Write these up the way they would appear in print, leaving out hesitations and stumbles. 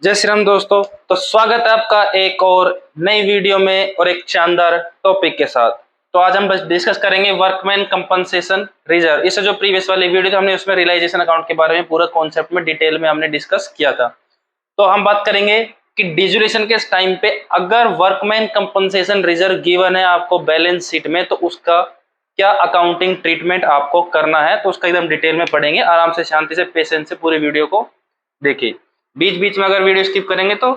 जय श्री राम दोस्तों। तो स्वागत है आपका एक और नई वीडियो में और एक शानदार टॉपिक के साथ। तो आज हम बस डिस्कस करेंगे वर्कमैन कंपनसेशन रिजर्व। इससे जो प्रीवियस वाली वीडियो थी हमने उसमें रियलाइजेशन अकाउंट के बारे में पूरा कॉन्सेप्ट में डिटेल में हमने डिस्कस किया था। तो हम बात करेंगे कि डिसोल्यूशन के टाइम पे अगर वर्कमैन कंपनसेशन रिजर्व गिवन है आपको बैलेंस शीट में, तो उसका क्या अकाउंटिंग ट्रीटमेंट आपको करना है, तो उसका एकदम डिटेल में पढ़ेंगे। आराम से शांति से पेशेंस से पूरी वीडियो को देखिए। बीच बीच में अगर वीडियो स्किप करेंगे तो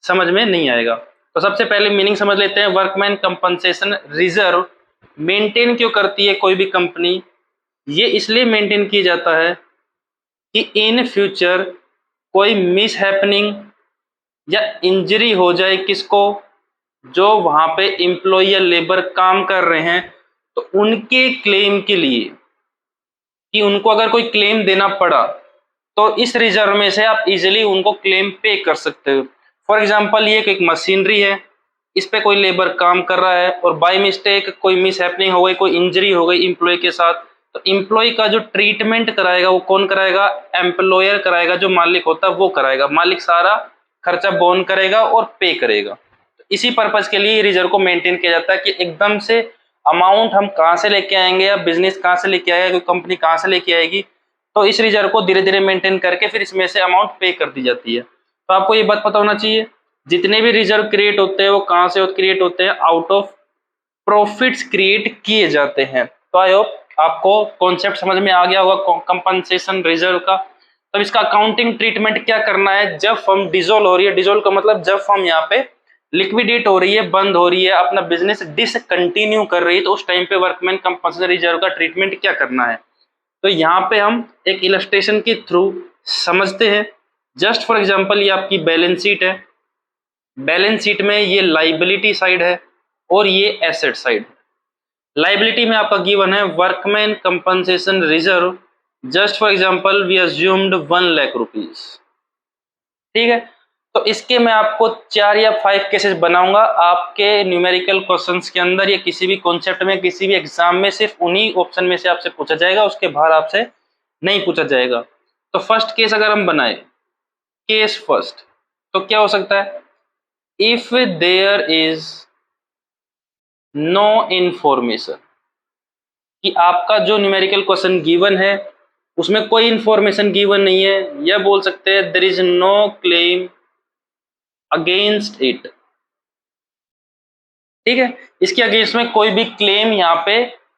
समझ में नहीं आएगा। तो सबसे पहले मीनिंग समझ लेते हैं। वर्कमैन कंपनसेशन रिजर्व मेंटेन क्यों करती है कोई भी कंपनी? ये इसलिए मेंटेन किया जाता है कि इन फ्यूचर कोई मिस हैपनिंग या इंजरी हो जाए किसको, जो वहां पे एम्प्लॉय या लेबर काम कर रहे हैं, तो उनके क्लेम के लिए कि उनको अगर कोई क्लेम देना पड़ा तो इस रिजर्व में से आप इजीली उनको क्लेम पे कर सकते हो। फॉर एग्जांपल ये एक मशीनरी है, इस पे कोई लेबर काम कर रहा है और बाय मिस्टेक कोई मिस हैपनिंग हो गई, कोई इंजरी हो गई एम्प्लॉय के साथ, तो एम्प्लॉय का जो ट्रीटमेंट कराएगा वो कौन कराएगा? एम्प्लॉयर कराएगा, जो मालिक होता है वो कराएगा। मालिक सारा खर्चा बोन करेगा और पे करेगा। तो इसी पर्पज के लिए रिजर्व को मेंटेन किया जाता है कि एकदम से अमाउंट हम कहाँ से लेके आएंगे या बिजनेस कहाँ से लेके आएगा, कोई कंपनी कहाँ से लेके आएगी, तो इस रिजर्व को धीरे धीरे मेंटेन करके फिर इसमें से अमाउंट पे कर दी जाती है। तो आपको ये बात पता होना चाहिए, जितने भी रिजर्व क्रिएट होते हैं वो कहाँ से क्रिएट होते हैं? आउट ऑफ प्रॉफिट्स क्रिएट किए जाते हैं। तो आई होप आपको कॉन्सेप्ट समझ में आ गया होगा कंपनसेशन रिजर्व का। तो इसका अकाउंटिंग ट्रीटमेंट क्या करना है जब फर्म डिसॉल्व हो रही है? डिसॉल्व का मतलब जब फर्म यहाँ पे लिक्विडेट हो रही है, बंद हो रही है, अपना बिजनेस डिसकंटिन्यू कर रही है, तो उस टाइम पे वर्कमैन कंपनसेशन रिजर्व का ट्रीटमेंट क्या करना है? तो यहाँ पे हम एक इलस्ट्रेशन के थ्रू समझते हैं। जस्ट फॉर एग्जांपल ये आपकी बैलेंस शीट है। बैलेंस शीट में ये लाइबिलिटी साइड है और ये एसेट साइड है। लाइबिलिटी में आपका गिवन है workman compensation reserve. Just for example we assumed 1 lakh rupees, ठीक है। तो इसके मैं आपको 4 या 5 केसेस बनाऊंगा। आपके न्यूमेरिकल क्वेश्चंस के अंदर या किसी भी कॉन्सेप्ट में, किसी भी एग्जाम में सिर्फ उन्हीं ऑप्शन में से आपसे पूछा जाएगा, उसके बाहर आपसे नहीं पूछा जाएगा। तो फर्स्ट केस अगर हम बनाए, केस फर्स्ट, तो क्या हो सकता है? If there is no information, कि आपका जो न्यूमेरिकल क्वेश्चन गिवन है उसमें कोई इंफॉर्मेशन गिवन नहीं है, या बोल सकते हैं there is no claim against it, ठीक है। इसके अगेंस्ट में कोई भी क्लेम यहाँ पे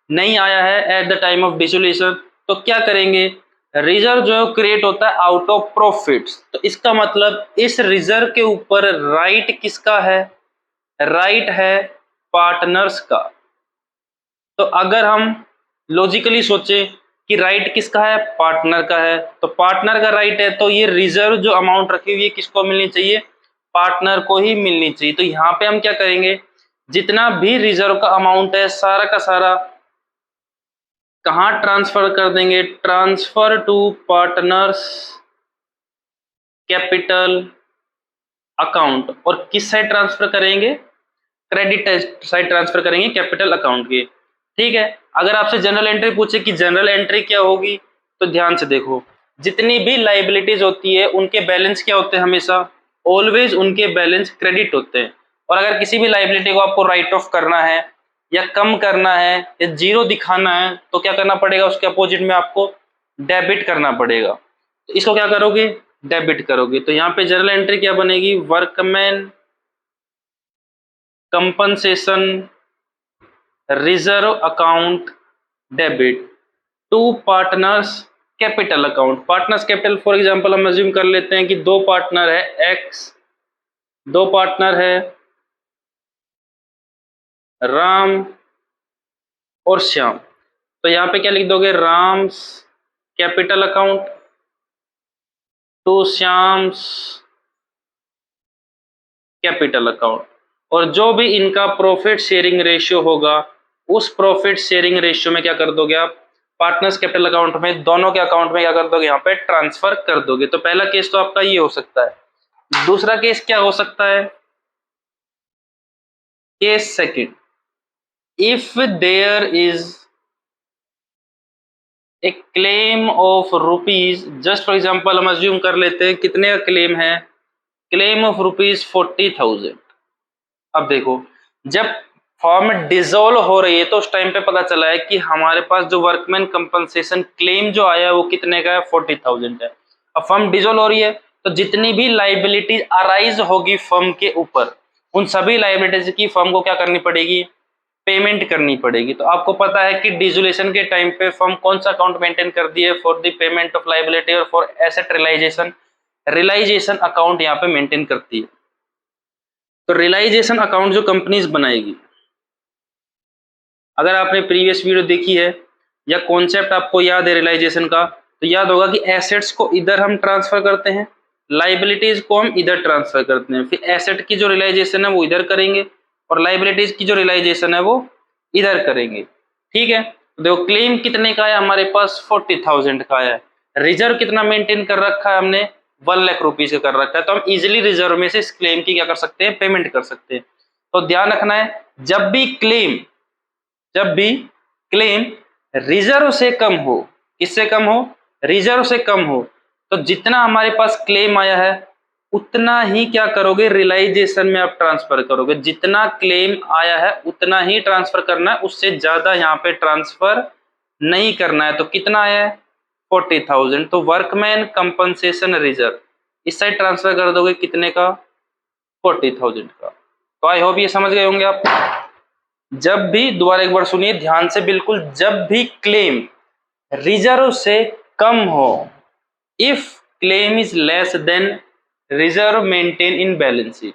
नहीं आया है at the time of dissolution. तो क्या करेंगे? रिजर्व जो क्रिएट होता है आउट ऑफ प्रॉफिट्स। तो इसका मतलब इस रिजर्व के ऊपर राइट किसका है? राइट है पार्टनर्स का। तो अगर हम लॉजिकली सोचे कि राइट किसका है? पार्टनर का है। तो पार्टनर का राइट है, तो ये रिजर्व जो अमाउंट रखी हुई है किसको मिलनी चाहिए? पार्टनर को ही मिलनी चाहिए। तो यहाँ पे हम क्या करेंगे? जितना भी रिजर्व का अमाउंट है सारा का सारा कहाँ ट्रांसफर कर देंगे? Transfer to partners capital account. और किस साइड ट्रांसफर करेंगे? क्रेडिट साइड ट्रांसफर करेंगे कैपिटल अकाउंट के, ठीक है। अगर आपसे जनरल एंट्री पूछे कि जनरल एंट्री क्या होगी, तो ध्यान से देखो, जितनी भी लाइबिलिटीज होती है उनके बैलेंस क्या होते हैं? हमेशा ऑलवेज उनके बैलेंस क्रेडिट होते हैं। और अगर किसी भी लाइबिलिटी को आपको राइट ऑफ करना है या कम करना है या जीरो दिखाना है, तो क्या करना पड़ेगा? उसके अपोजिट में आपको डेबिट करना पड़ेगा। तो इसको क्या करोगे? डेबिट करोगे। तो यहाँ पे जनरल एंट्री क्या बनेगी? Workman compensation reserve account debit to partners capital account. Partners capital for example हम अज्यूम कर लेते हैं कि दो पार्टनर है एक्स, दो पार्टनर है राम और श्याम। तो यहाँ पे क्या लिख दोगे? Ram's capital account to Shyam's capital account. और जो भी इनका प्रॉफिट शेयरिंग रेशियो होगा उस प्रॉफिट शेयरिंग रेशियो में क्या कर दोगे आप? पार्टनर्स कैपिटल अकाउंट में, दोनों के अकाउंट में क्या कर दोगे? यहाँ पे ट्रांसफर कर दोगे। तो पहला केस तो आपका ये हो सकता है। दूसरा केस क्या हो सकता है? Case second, if there is a claim of rupees, just for example हम अज्यूम कर लेते हैं कितने का क्लेम है? Claim of ₹40,000। अब देखो, जब फॉर्म डिसॉल्व हो रही है तो उस टाइम पे पता चला है कि हमारे पास जो वर्कमैन कंपनसेशन क्लेम जो आया है वो कितने का है, 40,000 है। अब फर्म डिसॉल्व हो रही है तो जितनी भी लाइबिलिटी अराइज होगी फर्म के ऊपर, उन सभी लाइबिलिटीज की फर्म को क्या करनी पड़ेगी, पेमेंट करनी पड़ेगी। तो आपको पता है कि डिसोल्यूशन के टाइम पे फर्म कौन सा अकाउंट मेंटेन कर दी है, for the payment of liability और फॉर एसेट रियलाइजेशन अकाउंट यहाँ पे मेंटेन करती है। तो रियलाइजेशन अकाउंट जो कंपनीज बनाएगी, अगर आपने प्रीवियस वीडियो देखी है या कॉन्सेप्ट आपको याद है रियलाइजेशन का, तो याद होगा कि एसेट्स को इधर हम ट्रांसफर करते हैं, लाइबिलिटीज को हम इधर ट्रांसफर करते हैं, फिर एसेट की जो रियलाइजेशन है वो इधर करेंगे और लाइबिलिटीज की जो रियलाइजेशन है वो इधर करेंगे। ठीक है, तो देखो क्लेम कितने का है हमारे पास, 40,000 का है। रिजर्व कितना मेंटेन कर रखा है हमने, 1 लाख रुपीज का कर रखा है। तो हम इजिली रिजर्व में से इस क्लेम की क्या कर सकते हैं, पेमेंट कर सकते हैं। तो ध्यान रखना है, जब भी क्लेम रिजर्व से कम हो, किससे कम हो, रिजर्व से कम हो, तो जितना हमारे पास क्लेम आया है उतना ही क्या करोगे, रियलाइजेशन में आप ट्रांसफर करोगे। जितना क्लेम आया है उतना ही ट्रांसफर करना है, उससे ज्यादा यहाँ पे ट्रांसफर नहीं करना है। तो कितना आया है, 40,000। तो वर्कमैन कंपनसेशन रिजर्व इस साइड ट्रांसफर कर दोगे कितने का, 40,000 का। तो आई होप ये समझ गए होंगे आप। जब भी, दोबारा एक बार सुनिए ध्यान से बिल्कुल, जब भी क्लेम रिजर्व से कम हो, if claim is less than reserve maintain in balance sheet,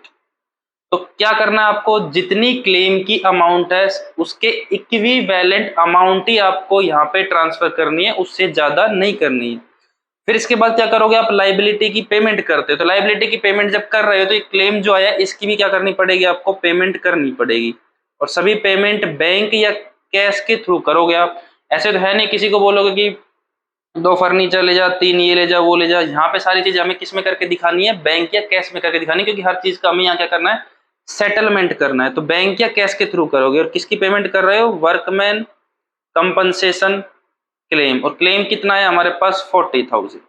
तो क्या करना है आपको, जितनी क्लेम की अमाउंट है उसके इक्विवेलेंट अमाउंट ही आपको यहाँ पे ट्रांसफर करनी है, उससे ज्यादा नहीं करनी है। फिर इसके बाद क्या करोगे, आप लाइबिलिटी की पेमेंट करते हो, तो लाइबिलिटी की पेमेंट जब कर रहे हो तो ये क्लेम जो आया इसकी भी क्या करनी पड़ेगी, आपको पेमेंट करनी पड़ेगी। और सभी पेमेंट बैंक या कैश के थ्रू करोगे आप। ऐसे तो है नहीं किसी को बोलोगे कि 2 फर्नीचर ले जा, 3 ये ले जा, वो ले जा। यहाँ पे सारी चीजें हमें किस में करके दिखानी है, बैंक या कैश में करके दिखानी है, क्योंकि हर चीज का हमें यहाँ क्या करना है, सेटलमेंट करना है। तो बैंक या कैश के थ्रू करोगे। और किसकी पेमेंट कर रहे हो, वर्कमैन कंपनसेशन क्लेम। और क्लेम कितना है हमारे पास, 40,000।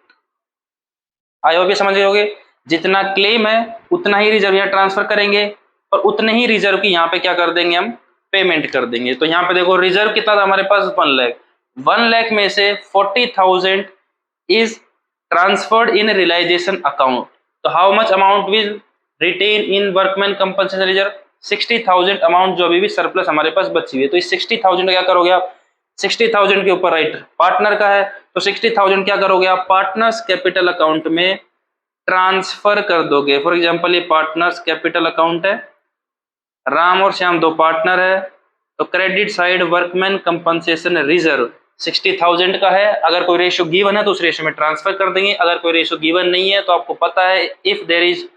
आई होप ये समझ गए होगे, जितना क्लेम है उतना ही रिजर्व यहाँ ट्रांसफर करेंगे और उतने ही रिजर्व की यहाँ पे क्या कर देंगे, हम पेमेंट कर देंगे। तो यहाँ पे देखो रिजर्व कितना था हमारे पास, 1 लाख। 1 लाख में से 40,000 is transferred in realization account. तो how much amount will retain in workman compensation reserve, 60,000 amount जो अभी भी सरप्लस हमारे पास बची हुई है। तो इस 60,000 क्या करोगे आप, 60,000 के ऊपर राइट पार्टनर का है, तो 60,000 क्या करोगे आप, पार्टनर्स कैपिटल अकाउंट में ट्रांसफर कर दोगे। फॉर एग्जांपल ये पार्टनर्स कैपिटल अकाउंट है, राम और श्याम 2 पार्टनर है, तो credit side workman compensation reserve 60,000 का है। अगर कोई रेशियो गिवन है तो उस रेशियो में ट्रांसफर कर देंगे, अगर कोई रेशियो गिवन नहीं है तो आपको पता है if there is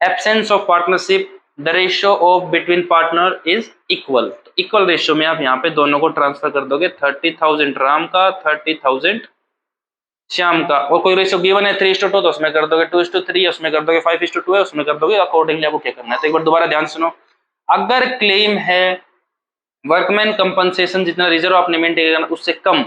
absence of partnership the ratio of between partner is equal. Equal ratio में आप यहाँ पे दोनों को ट्रांसफर कर दोगे, 30,000 राम का, 30,000 श्याम का। और कोई रेशियो गिवन है 3:2 तो उसमें कर दोगे 2:3, उसमें कर दोगे 5:2 है उसमें कर दोगे, अकॉर्डिंगली आपको क्या करना है। तो एक बार दोबारा ध्यान सुनो, अगर क्लेम है वर्कमैन कंपनसेशन जितना रिजर्व आपने मेंटेन करना उससे कम,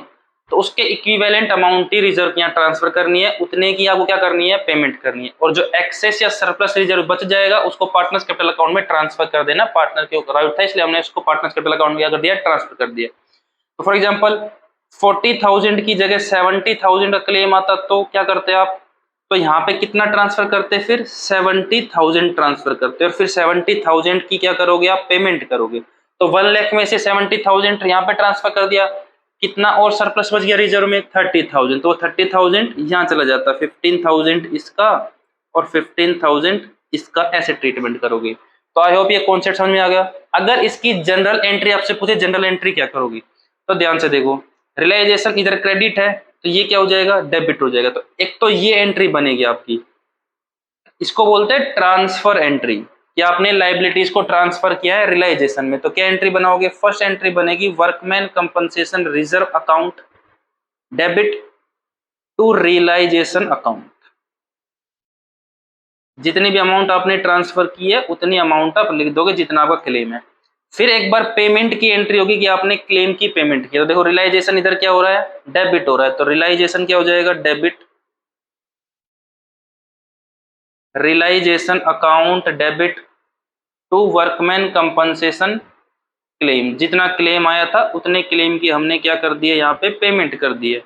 तो उसके इक्विवेलेंट अमाउंट ही रिजर्व की यहाँ ट्रांसफर करनी है, उतने की आपको क्या करनी है, पेमेंट करनी है। और जो एक्सेस या सरप्लस रिजर्व बच जाएगा उसको पार्टनर्स कैपिटल अकाउंट में ट्रांसफर कर देना। पार्टनर के ऊपर राइट था इसलिए हमने उसको पार्टनर्स कैपिटल अकाउंट में क्या कर दिया, ट्रांसफर कर दिया। तो फॉर एग्जाम्पल 40,000 की जगह 70,000 का क्लेम आता तो क्या करते आप, तो यहाँ पे कितना ट्रांसफर करते, फिर 70,000 ट्रांसफर करते और फिर 70,000 की क्या करोगे आप, पेमेंट करोगे। तो 1 लाख में से 70,000 यहाँ पे ट्रांसफर कर दिया, कितना और सरप्लस बच गया रिजर्व में, 30,000। तो 30,000 यहाँ चला जाता, 15,000 इसका और 15,000 इसका, ऐसे ट्रीटमेंट करोगे। तो आई होप ये कॉन्सेप्ट समझ में आ गया। अगर इसकी जनरल एंट्री आपसे पूछे, जनरल एंट्री क्या करोगी, तो ध्यान से देखो, रियलाइजेशन इधर क्रेडिट है तो ये क्या हो जाएगा, डेबिट हो जाएगा। तो एक तो ये एंट्री बनेगी आपकी, इसको बोलते हैं ट्रांसफर एंट्री, कि आपने लाइबिलिटीज को ट्रांसफर किया है रियलाइजेशन में। तो क्या एंट्री बनाओगे, फर्स्ट एंट्री बनेगी workman compensation reserve account debit to realisation account. जितनी भी अमाउंट आपने ट्रांसफर की है उतनी अमाउंट आप लिख दोगे जितना आपका क्लेम है। फिर एक बार पेमेंट की एंट्री होगी कि आपने क्लेम की पेमेंट की। तो देखो रियलाइजेशन इधर क्या हो रहा है, डेबिट हो रहा है, तो रियलाइजेशन क्या हो जाएगा, debit realisation account debit to workman compensation claim, जितना क्लेम आया था उतने क्लेम की हमने क्या कर दिया यहाँ पे पेमेंट कर दी है।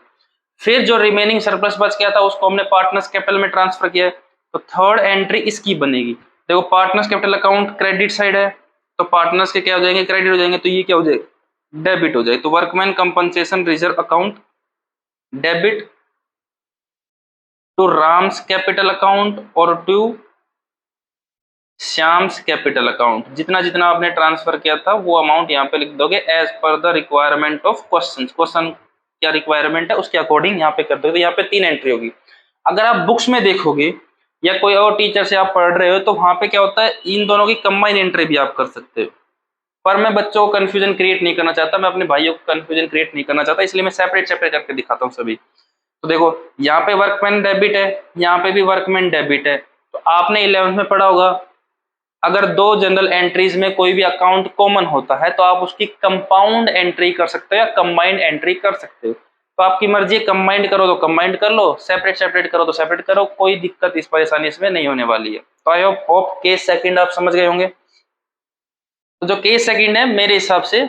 फिर जो रिमेनिंग सरप्लस बच गया था उसको हमने पार्टनर्स कैपिटल में ट्रांसफर किया है, तो थर्ड एंट्री इसकी बनेगी। देखो partners capital account credit side है, तो पार्टनर्स के क्या हो जाएंगे, क्रेडिट हो जाएंगे, तो ये क्या हो जाएगा, डेबिट हो जाए। तो workman compensation reserve account debit to Ram's capital account और टू श्याम्स कैपिटल अकाउंट, जितना जितना आपने ट्रांसफर किया था वो अमाउंट यहाँ पे लिख दोगे as per the requirement of question, question क्या रिक्वायरमेंट है उसके अकॉर्डिंग यहाँ पे कर दोगे। तो यहाँ पे 3 एंट्री होगी। अगर आप बुक्स में देखोगे या कोई और टीचर से आप पढ़ रहे हो तो वहां पे क्या होता है, इन दोनों की कंबाइन एंट्री भी आप कर सकते हो, पर मैं बच्चों को कंफ्यूजन क्रिएट नहीं करना चाहता, मैं अपने भाइयों को कंफ्यूजन क्रिएट नहीं करना चाहता, इसलिए मैं सेपरेट सेपरेट करके दिखाता हूँ सभी। तो देखो यहाँ पे वर्कमैन डेबिट है, यहाँ पे भी वर्कमैन डेबिट है। तो आपने 11th में पढ़ा होगा, अगर दो जनरल एंट्रीज में कोई भी अकाउंट कॉमन होता है तो आप उसकी कंपाउंड एंट्री कर सकते हो या कंबाइंड एंट्री कर सकते हो। तो आपकी मर्जी है, कंबाइंड करो तो कंबाइंड कर लो, सेपरेट सेपरेट करो तो सेपरेट करो, कोई दिक्कत इस परेशानी इसमें नहीं होने वाली है। तो आई होप केस सेकंड आप समझ गए होंगे। तो जो केस सेकंड है मेरे हिसाब से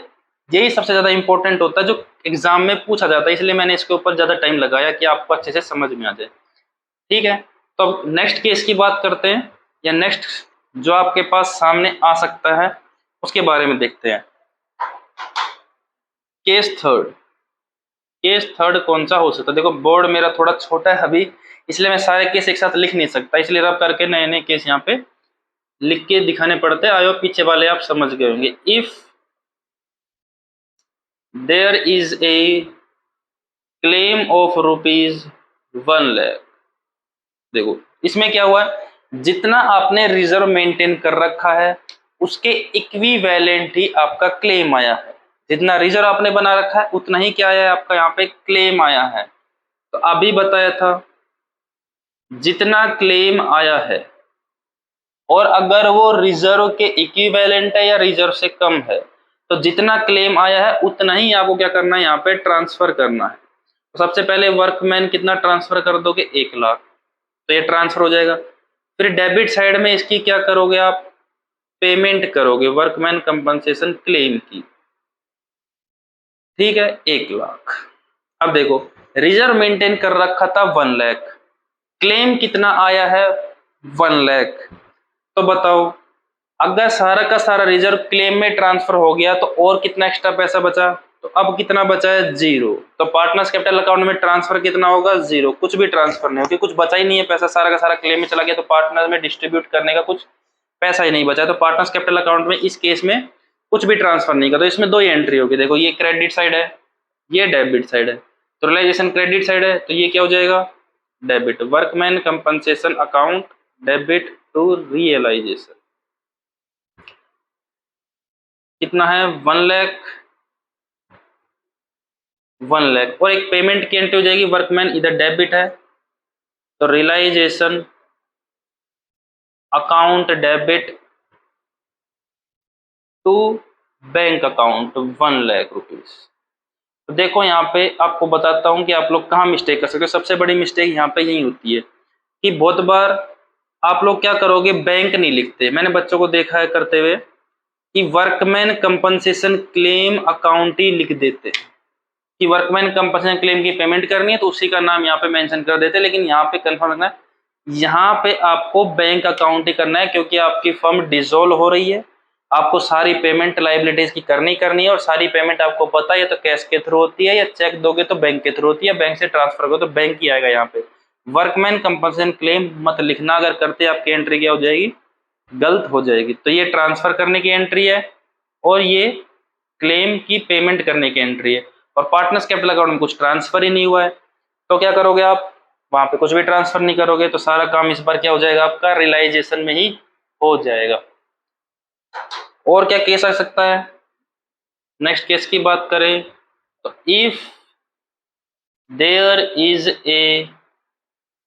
यही सबसे ज्यादा इंपॉर्टेंट होता है, जो एग्जाम में पूछा जाता है, इसलिए मैंने इसके ऊपर ज्यादा टाइम लगाया कि आपको अच्छे से समझ में आ जाए। ठीक है, तो अब नेक्स्ट केस की बात करते हैं, या नेक्स्ट जो आपके पास सामने आ सकता है उसके बारे में देखते हैं। केस थर्ड, केस थर्ड कौन सा हो सकता है। देखो बोर्ड मेरा थोड़ा छोटा है अभी, इसलिए मैं सारे केस एक साथ लिख नहीं सकता, इसलिए रब करके नए नए केस यहाँ पे लिख के दिखाने पड़ते हैं। आयो पीछे वाले आप समझ गए होंगे। If there is a claim of ₹1 lakh, देखो इसमें क्या हुआ है, जितना आपने रिजर्व मेंटेन कर रखा है उसके इक्विवेलेंट ही आपका क्लेम आया है। जितना रिजर्व आपने बना रखा है उतना ही क्या आया है आपका यहाँ पे क्लेम आया है। तो अभी बताया था जितना क्लेम आया है, और अगर वो रिजर्व के इक्विवेलेंट है या रिजर्व से कम है तो जितना क्लेम आया है उतना ही आपको क्या करना है, यहाँ पे ट्रांसफर करना है। तो सबसे पहले वर्कमैन कितना ट्रांसफर कर दोगे, 1 लाख, तो ये ट्रांसफर हो जाएगा। फिर डेबिट साइड में इसकी क्या करोगे आप, पेमेंट करोगे वर्कमैन कंपनसेशन क्लेम की। ठीक है, 1 लाख। अब देखो रिजर्व मेंटेन कर रखा था 1 लाख, क्लेम कितना आया है 1 लाख। तो बताओ अगर सारा का सारा रिजर्व क्लेम में ट्रांसफर हो गया तो और कितना एक्स्ट्रा पैसा बचा, तो अब कितना बचा है 0। तो पार्टनर्स कैपिटल अकाउंट में ट्रांसफर कितना होगा 0, कुछ भी ट्रांसफर नहीं होगा, कुछ बचा ही नहीं है पैसा, सारा का सारा क्लेम में चला गया, तो पार्टनर में डिस्ट्रीब्यूट करने का कुछ पैसा ही नहीं बचा। तो पार्टनर्स कैपिटल अकाउंट में इस केस में कुछ भी ट्रांसफर नहीं कर, तो इसमें 2 ही एंट्री होगी। देखो ये क्रेडिट साइड है, ये डेबिट साइड है, तो रियलाइजेशन क्रेडिट साइड है तो ये क्या हो जाएगा, debit. Workman compensation account debit to realisation कितना है 1 लाख, 1 लाख, और एक पेमेंट की एंट्री हो जाएगी, वर्कमैन इधर डेबिट है तो realisation account debit to bank account 1 lakh rupees. तो देखो यहाँ पे आपको बताता हूँ कि आप लोग कहाँ मिस्टेक कर सकते हो। सबसे बड़ी मिस्टेक यहाँ पे यही होती है कि बहुत बार आप लोग क्या करोगे, बैंक नहीं लिखते। मैंने बच्चों को देखा है करते हुए कि वर्कमैन कंपनसेशन क्लेम अकाउंट ही लिख देते हैं कि वर्कमैन कंपनसेशन क्लेम की पेमेंट करनी है तो उसी का नाम यहाँ पे मेंशन कर देते हैं। लेकिन यहाँ पे कंफर्म रखना है, यहाँ पे आपको बैंक अकाउंट ही करना है, क्योंकि आपकी फर्म डिसॉल्व हो रही है, आपको सारी पेमेंट लाइबिलिटीज की करनी है, और सारी पेमेंट आपको पता है तो कैश के थ्रू होती है, या चेक दोगे तो बैंक के थ्रू होती है, बैंक से ट्रांसफर करोगे तो बैंक ही आएगा। यहाँ पे वर्कमैन कंपनसेशन क्लेम मत लिखना, अगर करते आपकी एंट्री क्या हो जाएगी, गलत हो जाएगी। तो ये ट्रांसफर करने की एंट्री है और ये क्लेम की पेमेंट करने की एंट्री है, और पार्टनर्स कैपिटल अकाउंट में कुछ ट्रांसफर ही नहीं हुआ है, तो क्या करोगे आप, वहां पे कुछ भी ट्रांसफर नहीं करोगे, तो सारा काम इस बार क्या हो जाएगा आपका, रियलाइजेशन में ही हो जाएगा। और क्या केस आ सकता है, नेक्स्ट केस की बात करें तो if there is a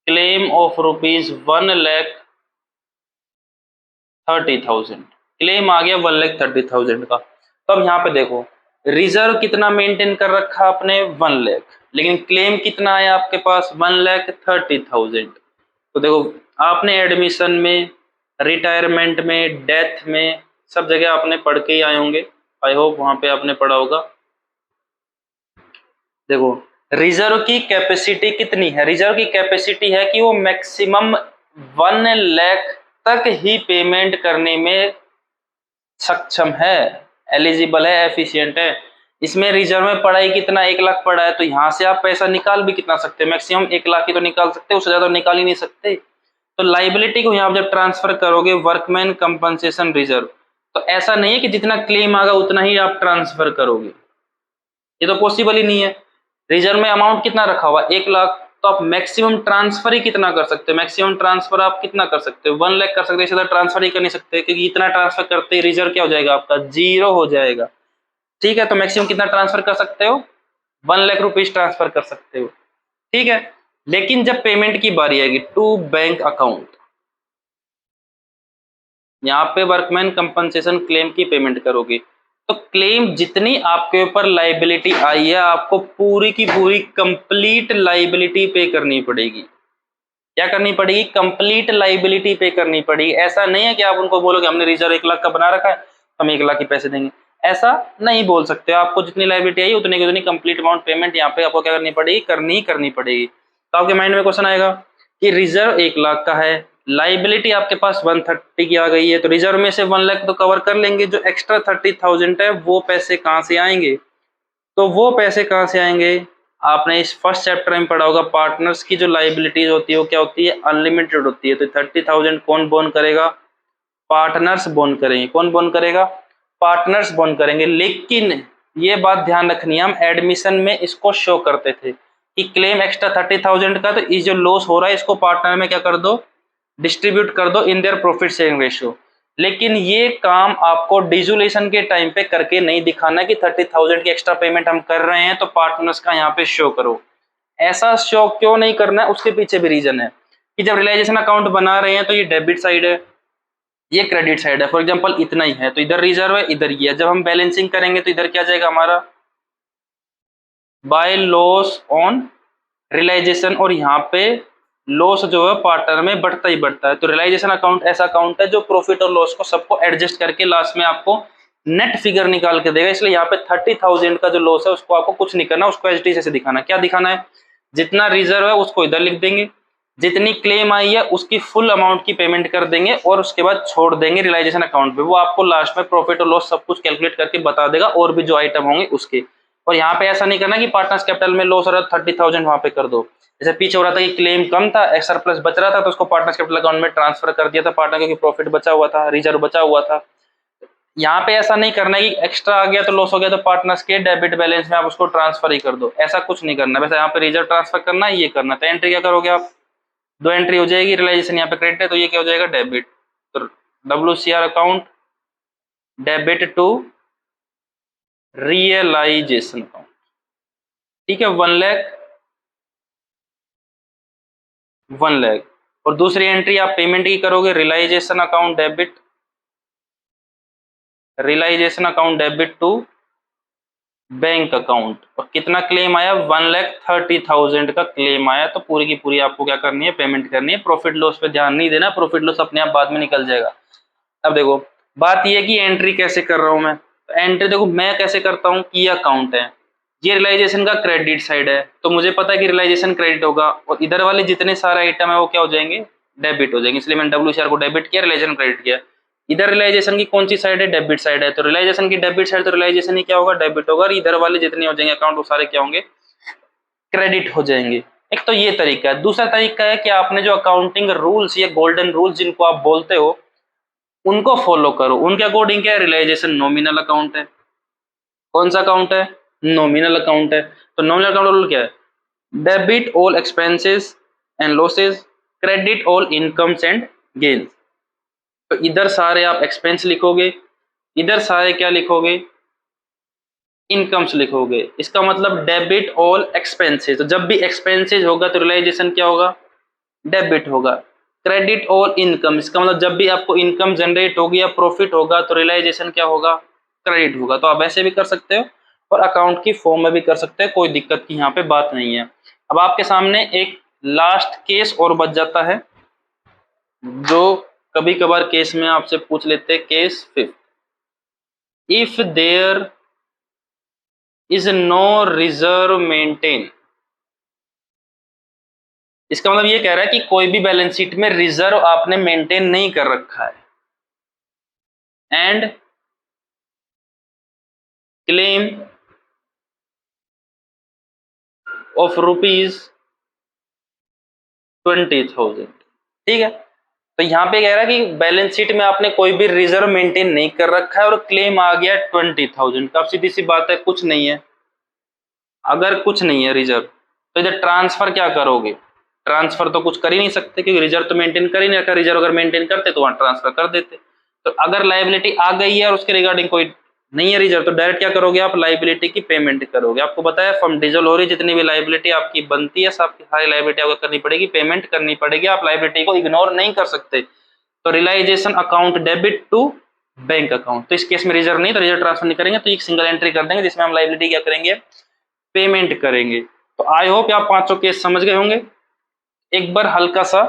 claim of ₹1,30,000, claim आ गया 1,30,000 का। तो अब यहाँ पे देखो रिजर्व कितना मेंटेन कर रखा आपने 1 लाख, लेकिन क्लेम कितना आया आपके पास 1,30,000। तो देखो, आपने एडमिशन में, रिटायरमेंट में, डेथ में, सब जगह आपने पढ़ के ही आए होंगे। आई होप वहां पे आपने पढ़ा होगा। देखो, रिजर्व की कैपेसिटी कितनी है? रिजर्व की कैपेसिटी है कि वो मैक्सिमम 1 लाख तक ही पेमेंट करने में सक्षम है, एलिजिबल है, एफिशिएंट है। इसमें रिजर्व में पड़ा ही कितना, 1 लाख पड़ा है, तो यहाँ से आप पैसा निकाल भी कितना सकते हैं? मैक्सिमम 1 लाख ही तो निकाल सकते, उससे ज्यादा निकाल ही नहीं सकते। तो लाइबिलिटी को यहाँ जब ट्रांसफर करोगे वर्कमैन कंपनसेशन रिजर्व, तो ऐसा नहीं है कि जितना क्लेम आगा उतना ही आप ट्रांसफर करोगे, ये तो पॉसिबल ही नहीं है। रिजर्व में अमाउंट कितना रखा हुआ, 1 लाख, तो आप मैक्सिमम ट्रांसफर ही कितना कर सकते हो? मैक्सिमम ट्रांसफर आप कितना कर सकते हो? 1 लाख कर सकते हो, इससे ज्यादा ट्रांसफर ही कर नहीं सकते, क्योंकि इतना ट्रांसफर करते ही रिजर्व क्या हो जाएगा आपका, 0 हो जाएगा। ठीक है, तो मैक्सिमम कितना ट्रांसफर कर सकते हो? 1 लाख रुपीज ट्रांसफर कर सकते हो। ठीक है, लेकिन जब पेमेंट की बारी आएगी टू बैंक अकाउंट, यहाँ पे वर्कमैन कंपनसेशन क्लेम की पेमेंट करोगे, तो क्लेम जितनी आपके ऊपर लाइबिलिटी आई है, आपको पूरी की पूरी कंप्लीट लाइबिलिटी पे करनी पड़ेगी। क्या करनी पड़ेगी? कंप्लीट लाइबिलिटी पे करनी पड़ेगी। ऐसा नहीं है कि आप उनको बोलोगे हमने रिजर्व 1 लाख का बना रखा है, हम 1 लाख ही पैसे देंगे, ऐसा नहीं बोल सकते। आपको जितनी लाइबिलिटी आई उतनी की उतनी कंप्लीट अमाउंट पेमेंट यहाँ पे आपको क्या करनी पड़ेगी, करनी पड़ेगी। तो आपके माइंड में क्वेश्चन आएगा कि रिजर्व 1 लाख का है, लाइबिलिटी आपके पास 130 की आ गई है, तो रिजर्व में से 1 लाख तो कवर कर लेंगे, जो एक्स्ट्रा 30,000 है वो पैसे कहाँ से आएंगे? तो वो पैसे कहाँ से आएंगे? आपने इस फर्स्ट चैप्टर में पढ़ा होगा, पार्टनर्स की जो लाइबिलिटीज होती है वो क्या होती है, अनलिमिटेड होती है। तो 30,000 कौन बोन करेगा? पार्टनर्स बोन करेंगे। कौन बोन करेगा? पार्टनर्स बोन करेंगे। लेकिन ये बात ध्यान रखनी है, हम एडमिशन में इसको शो करते थे कि क्लेम एक्स्ट्रा 30,000 का, तो ये जो लॉस हो रहा है इसको पार्टनर में क्या कर दो, डिस्ट्रीब्यूट कर दो इन देयर प्रॉफिट शेयरिंग रेशियो। लेकिन ये काम आपको डिजुलेशन के टाइम पे करके नहीं दिखाना कि 30,000 की एक्स्ट्रा पेमेंट हम कर रहे हैं तो पार्टनर्स का यहाँ पे शो करो। ऐसा शो क्यों नहीं करना है, उसके पीछे भी रीजन है कि जब रियलाइजेशन अकाउंट बना रहे हैं तो ये डेबिट साइड है, ये क्रेडिट साइड है। फॉर एग्जांपल इतना ही है तो इधर रिजर्व है, इधर ये है। जब हम बैलेंसिंग करेंगे तो इधर क्या जाएगा हमारा, बाय लॉस ऑन रियलाइजेशन, और यहाँ पे लॉस जो है पार्टनर में बढ़ता ही बढ़ता है। तो रियलाइजेशन अकाउंट ऐसा अकाउंट है जो प्रॉफिट और लॉस को सबको एडजस्ट करके लास्ट में आपको नेट फिगर निकाल के देगा। इसलिए यहाँ पे 30,000 का जो लॉस है उसको आपको कुछ नहीं करना, उसको एच डी से दिखाना। क्या दिखाना है? जितना रिजर्व है उसको इधर लिख देंगे, जितनी क्लेम आई है उसकी फुल अमाउंट की पेमेंट कर देंगे, और उसके बाद छोड़ देंगे रियलाइजेशन अकाउंट पे। वो आपको लास्ट में प्रॉफिट और लॉस सब कुछ कैलकुलेट करके बता देगा, और भी जो आइटम होंगे उसके। और यहाँ पे ऐसा नहीं करना कि पार्टनर्स कैपिटल में लॉस हो रहा है 30,000 वहां पे कर दो। जैसे पीछे हो रहा था कि क्लेम कम था, सरप्लस बच रहा था, तो उसको पार्टनर्स कैपिटल अकाउंट में ट्रांसफर कर दिया था पार्टनर, क्योंकि प्रॉफिट बचा हुआ था, रिजर्व बचा हुआ था। यहाँ पे ऐसा नहीं करना है कि एक्स्ट्रा आ गया तो लॉस हो गया तो पार्टनर्स के डेबिट बैलेंस में आप उसको ट्रांसफर ही कर दो, ऐसा कुछ नहीं करना। वैसे यहाँ पे रिजर्व ट्रांसफर करना है, ये करना। तो एंट्री क्या करोगे आप, 2 एंट्री हो जाएगी। रियलाइजेशन यहाँ पे क्रेडिट है तो ये क्या हो जाएगा, डेबिट। तो WCR account debit to realisation account. ठीक है, 1 लाख। और दूसरी एंट्री आप पेमेंट की करोगे, realisation account debit to bank account. और कितना क्लेम आया, 1,30,000 का क्लेम आया। तो पूरी की पूरी आपको क्या करनी है, पेमेंट करनी है। प्रॉफिट लॉस पे ध्यान नहीं देना, प्रॉफिट लॉस अपने आप बाद में निकल जाएगा। अब देखो, बात यह है कि एंट्री कैसे कर रहा हूं मैं। तो एंट्री देखो मैं कैसे करता हूं कि ये अकाउंट है, ये रियलाइजेशन का क्रेडिट साइड है, तो मुझे पता है कि रियलाइजेशन क्रेडिट होगा, और इधर वाले जितने सारे आइटम है वो क्या हो जाएंगे, डेबिट हो जाएंगे। इसलिए मैंने WCR को डेबिट किया, रियलाइजेशन क्रेडिट किया। इधर रियलाइजेशन की कौन सी साइड है, डेबिट साइड है, तो रियलाइजेशन की डेबिट साइड, तो रियलाइजेशन ही क्या होगा, डेबिट होगा। और इधर वाले जितने हो जाएंगे अकाउंट वो सारे क्या होंगे, क्रेडिट हो जाएंगे। एक तो ये तरीका है। दूसरा तरीका है कि आपने जो अकाउंटिंग रूल्स, ये गोल्डन रूल्स जिनको आप बोलते हो, उनको फॉलो करो। उनके अकॉर्डिंग क्या है, रियलाइजेशन नॉमिनल अकाउंट है। कौन सा अकाउंट है, नॉमिनल अकाउंट है। तो नॉमिनल अकाउंट रूल क्या है, debit all expenses and losses, credit all incomes and gains. तो इधर सारे आप एक्सपेंस लिखोगे, इधर सारे क्या लिखोगे, इनकम्स लिखोगे। इसका मतलब डेबिट ऑल एक्सपेंसेस, तो जब भी एक्सपेंसेस होगा तो रियलाइजेशन क्या होगा, डेबिट होगा। क्रेडिट ऑल इनकम, इसका मतलब जब भी आपको इनकम जनरेट होगी या प्रॉफिट होगा तो रियलाइजेशन क्या होगा, क्रेडिट होगा। तो आप ऐसे भी कर सकते हो और अकाउंट की फॉर्म में भी कर सकते हैं, कोई दिक्कत की यहाँ पे बात नहीं है। अब आपके सामने एक लास्ट केस और बच जाता है, जो कभी कभार केस में आपसे पूछ लेते हैं, case 5, if there is no reserve maintain. इसका मतलब ये कह रहा है कि कोई भी बैलेंस शीट में रिजर्व आपने मेंटेन नहीं कर रखा है, एंड क्लेम ऑफ ₹20,000। ठीक है, तो यहां पे कह रहा है कि बैलेंस शीट में आपने कोई भी रिजर्व मेंटेन नहीं कर रखा है और क्लेम आ गया 20,000 का। अब सीधी सी बात है, कुछ नहीं है। अगर कुछ नहीं है रिजर्व, तो इधर ट्रांसफर क्या करोगे? ट्रांसफर तो कुछ कर ही नहीं सकते, क्योंकि रिजर्व तो मेंटेन कर ही नहीं रखा। रिजर्व अगर मेंटेन करते तो वहां ट्रांसफर कर देते। तो अगर लायबिलिटी आ गई है और उसके रिगार्डिंग कोई नहीं है रिजर्व, तो डायरेक्ट क्या करोगे आप? लायबिलिटी की पेमेंट करोगे। आपको बताया फर्म डिसॉल्व हो रही, जितनी भी लायबिलिटी आपकी बनती है, सब सारी लायबिलिटी आपको करनी पड़ेगी, पेमेंट करनी पड़ेगी। आप लायबिलिटी को इग्नोर नहीं कर सकते। तो realisation account debit to bank account. तो इस केस में रिजर्व नहीं, तो रिजर्व ट्रांसफर नहीं करेंगे, तो एक सिंगल एंट्री कर देंगे जिसमें हम लायबिलिटी क्या करेंगे? पेमेंट करेंगे। तो आई होप आप पांचों केस समझ गए होंगे। एक बार हल्का सा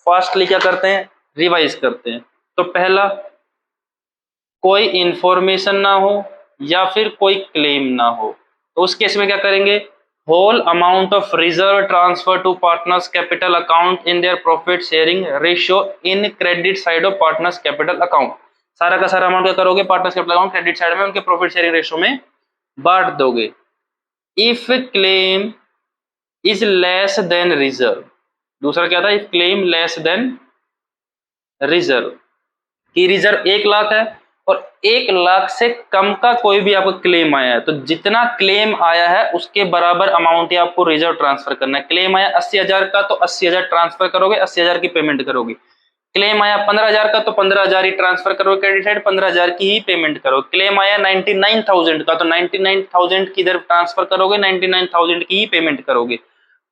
फास्टली क्या करते हैं? रिवाइज करते हैं। तो पहला, कोई इंफॉर्मेशन ना हो या फिर कोई क्लेम ना हो, तो उस केस में क्या करेंगे? Whole amount of reserve transfer to partners capital account in their profit sharing ratio in credit side of partners capital account. सारा का सारा अमाउंट क्या करोगे? Partners capital account credit side में उनके प्रॉफिट शेयरिंग रेशियो में बांट दोगे। If claim is less than reserve. दूसरा क्या था? If claim less than reserve, की रिजर्व 1 लाख है और 1 लाख से कम का कोई भी आपका क्लेम आया है, तो जितना क्लेम आया है उसके बराबर अमाउंट ही आपको रिजर्व ट्रांसफर करना है। क्लेम आया 80,000 का, तो 80,000 ट्रांसफर करोगे, 80,000 की पेमेंट करोगे। क्लेम आया 15,000 का, तो 15,000 ही ट्रांसफर करोगे क्रेडिट साइड, 15,000 की ही पेमेंट करोगे। क्लेम आया 99,000 का, तो 99,000 की इधर ट्रांसफर करोगे, 99,000 की ही पेमेंट करोगे।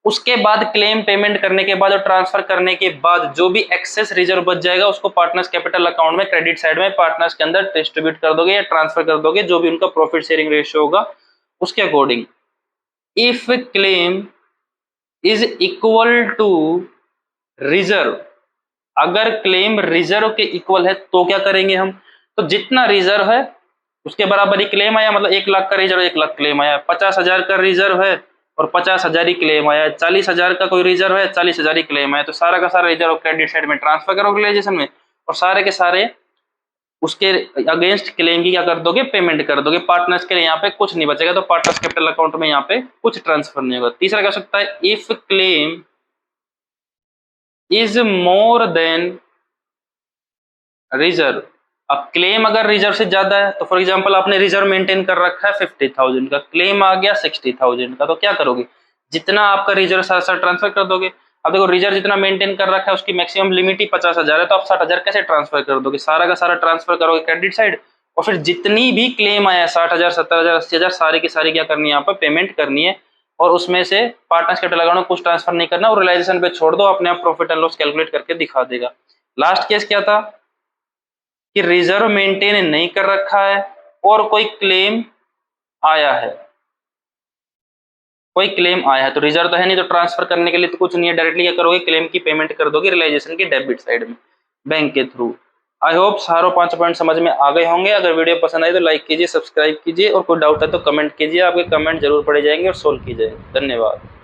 उसके बाद क्लेम पेमेंट करने के बाद और ट्रांसफर करने के बाद जो भी एक्सेस रिजर्व बच जाएगा उसको पार्टनर्स कैपिटल अकाउंट में क्रेडिट साइड में पार्टनर्स के अंदर डिस्ट्रीब्यूट कर दोगे या ट्रांसफर कर दोगे, जो भी उनका प्रॉफिट शेयरिंग रेशियो होगा उसके according. If claim is equal to reserve, अगर क्लेम रिजर्व के इक्वल है तो क्या करेंगे हम? तो जितना रिजर्व है उसके बराबर ही क्लेम आया, मतलब 1 लाख का रिजर्व 1 लाख क्लेम आया, 50,000 का रिजर्व है और 50,000 ही क्लेम आया, 40,000 का कोई रिजर्व है, 40,000 ही क्लेम आया, तो सारा का सारा रिजर्व क्रेडिट साइड में ट्रांसफर करोगे रियलाइजेशन में, और सारे के सारे उसके अगेंस्ट क्लेम की क्या कर दोगे? पेमेंट कर दोगे। पार्टनर्स के लिए यहाँ पे कुछ नहीं बचेगा, तो पार्टनर्स कैपिटल अकाउंट में यहाँ पे कुछ ट्रांसफर नहीं होगा। तीसरा क्या हो सकता है? If claim is more than reserve. अब क्लेम अगर रिजर्व से ज्यादा है, तो फॉर एग्जांपल आपने रिजर्व मेंटेन कर रखा है 50,000 का, क्लेम आ गया 60,000 का, तो क्या करोगे? जितना आपका रिजर्व सारा सारा ट्रांसफर कर दोगे। अब देखो रिजर्व जितना मेंटेन कर रखा है उसकी मैक्सिमम लिमिट ही 50,000 है, तो आप 60,000 कैसे ट्रांसफर कर दोगे? सारा का सारा ट्रांसफर करोगे क्रेडिट साइड, और फिर जितनी भी क्लेम आया 60,000, 70,000, 80,000 सारी की सारी क्या करनी है? यहाँ पर पेमेंट करनी है, और उसमें से पार्टनर्स कैपिटल अकाउंट में कुछ ट्रांसफर नहीं करना और रियलाइजेशन पे छोड़ दो, अपने आप प्रॉफिट एंड लॉस कैलकुलेट करके दिखा देगा। लास्ट केस क्या था? कि रिजर्व मेंटेन नहीं कर रखा है और कोई क्लेम आया है, कोई क्लेम आया है, तो रिजर्व तो है नहीं, तो ट्रांसफर करने के लिए तो कुछ नहीं है, डायरेक्टली क्या करोगे? क्लेम की पेमेंट कर दोगे रियलाइजेशन की डेबिट साइड में बैंक के थ्रू। आई होप सारों 5 पॉइंट समझ में आ गए होंगे। अगर वीडियो पसंद आई तो लाइक कीजिए, सब्सक्राइब कीजिए, और कोई डाउट है तो कमेंट कीजिए। आपके कमेंट जरूर पढ़े जाएंगे और सोल्व किए जाएंगे। धन्यवाद।